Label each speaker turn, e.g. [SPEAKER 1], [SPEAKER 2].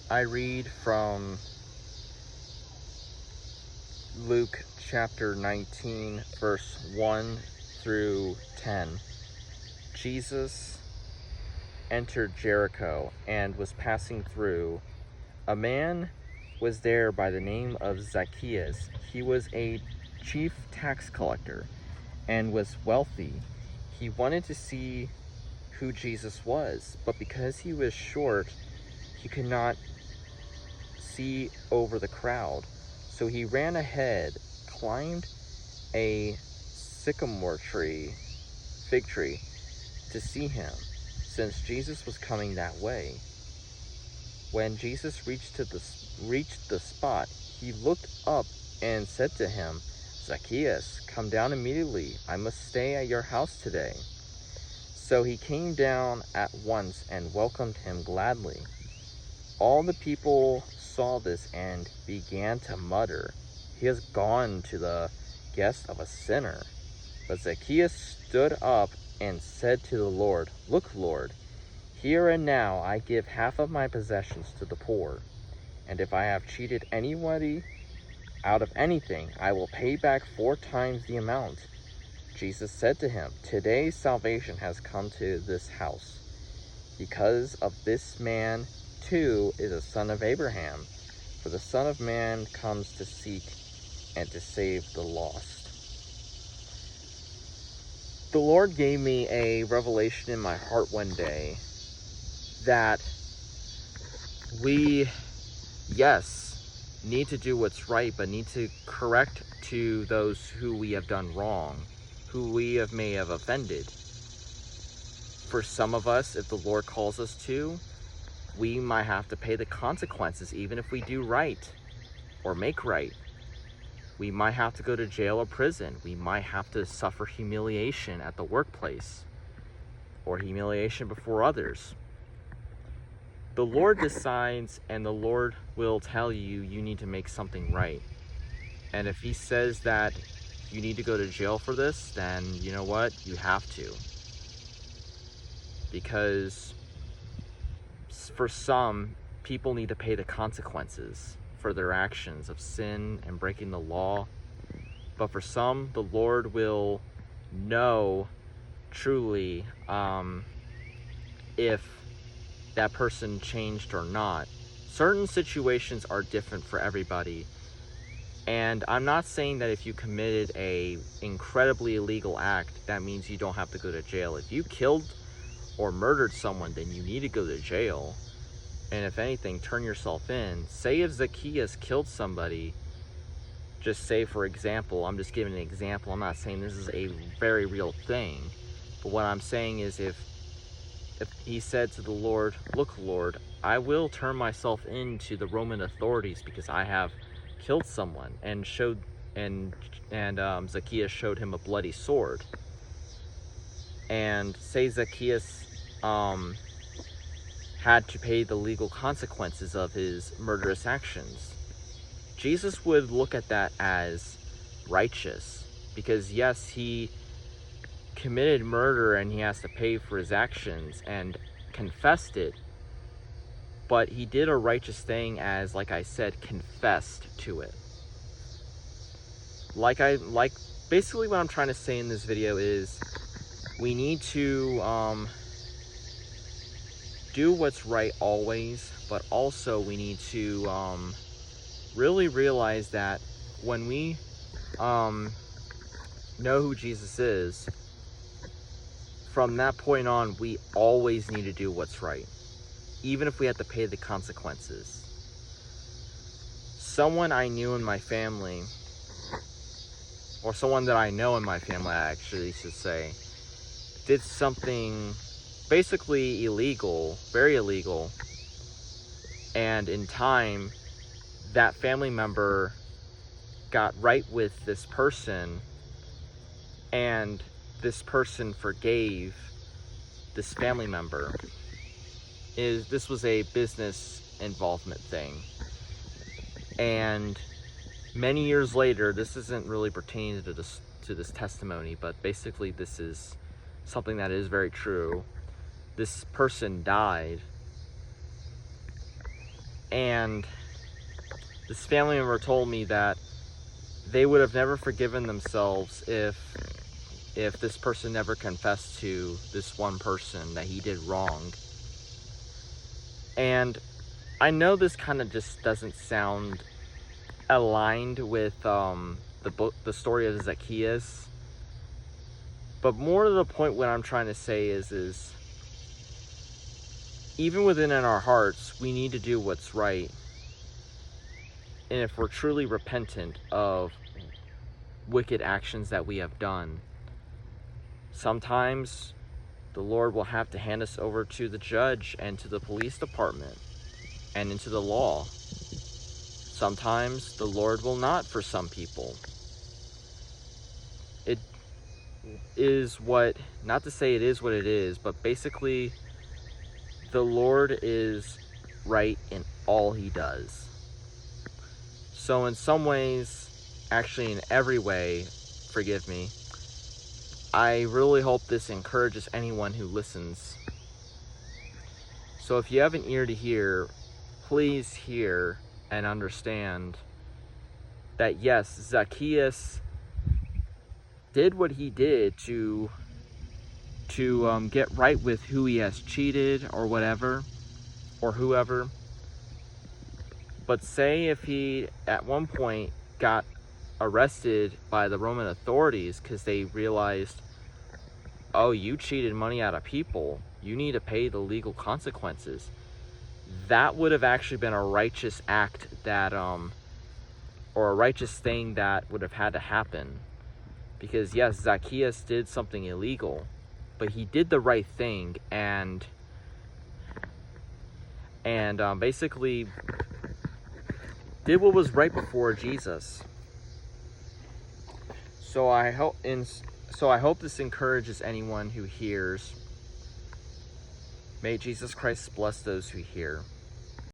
[SPEAKER 1] I read from Luke chapter 19, verse 1 through 10. Jesus entered Jericho and was passing through. A man was there by the name of Zacchaeus. He was a chief tax collector and was wealthy. He wanted to see who Jesus was, but because he was short, he could not see over the crowd. So he ran ahead, climbed a sycamore tree, fig tree, to see him, since Jesus was coming that way. When Jesus reached the spot, he looked up and said to him, "Zacchaeus, come down immediately. I must stay at your house today." So he came down at once and welcomed him gladly. All the people saw this and began to mutter, "He has gone to the guest of a sinner." But Zacchaeus stood up and said to the Lord, "Look, Lord, here and now I give half of my possessions to the poor, and if I have cheated anybody out of anything, I will pay back 4 times the amount." Jesus said to him, "Today salvation has come to this house, because of this man too is a son of Abraham. For the Son of Man comes to seek and to save the lost." The Lord gave me a revelation in my heart one day that we, yes, need to do what's right, but need to correct to those who we have done wrong, who we may have offended. For some of us, if the Lord calls us to, we might have to pay the consequences even if we do right or make right. We might have to go to jail or prison. We might have to suffer humiliation at the workplace or humiliation before others. The Lord decides, and the Lord will tell you you need to make something right. And if he says that you need to go to jail for this, then you know what? You have to. Because for some, people need to pay the consequences for their actions of sin and breaking the law. But for some, the Lord will know truly if that person changed or not. Certain situations are different for everybody. And I'm not saying that if you committed a incredibly illegal act, that means you don't have to go to jail. If you killed or murdered someone, then you need to go to jail. And if anything, turn yourself in. Say if Zacchaeus killed somebody, just say for example, I'm just giving an example, I'm not saying this is a very real thing, but what I'm saying is if he said to the Lord, "Look, Lord, I will turn myself in to the Roman authorities because I have killed someone," and Zacchaeus showed him a bloody sword, and say Zacchaeus had to pay the legal consequences of his murderous actions, Jesus would look at that as righteous, because yes, he committed murder and he has to pay for his actions and confessed it, but he did a righteous thing as, like I said, confessed to it. Basically what I'm trying to say in this video is we need to do what's right always, but also we need to really realize that when we know who Jesus is, from that point on, we always need to do what's right, even if we have to pay the consequences. Someone I knew in my family, or someone that I know in my family, I actually should say, did something basically illegal, very illegal, and in time, that family member got right with this person, and this person forgave this family member. This was a business involvement thing, and many years later, this isn't really pertaining to this testimony, but basically this is something that is very true. This person died, And this family member told me that they would have never forgiven themselves if this person never confessed to this one person that he did wrong. And I know this kind of just doesn't sound aligned with the story of Zacchaeus, but more to the point, what I'm trying to say is even within our hearts, we need to do what's right. And if we're truly repentant of wicked actions that we have done, sometimes the Lord will have to hand us over to the judge and to the police department and into the law. Sometimes the Lord will not for some people. It is what, not to say it is what it is, but basically the Lord is right in all he does. So in some ways, actually in every way, forgive me, I really hope this encourages anyone who listens. So if you have an ear to hear, please hear and understand that yes, Zacchaeus did what he did to get right with who he has cheated or whatever, or whoever. But say if he at one point got arrested by the Roman authorities because they realized, oh, you cheated money out of people, you need to pay the legal consequences, that would have actually been a righteous act that or a righteous thing that would have had to happen. Because yes, Zacchaeus did something illegal, but he did the right thing and basically did what was right before Jesus. So I hope this encourages anyone who hears. May Jesus Christ bless those who hear.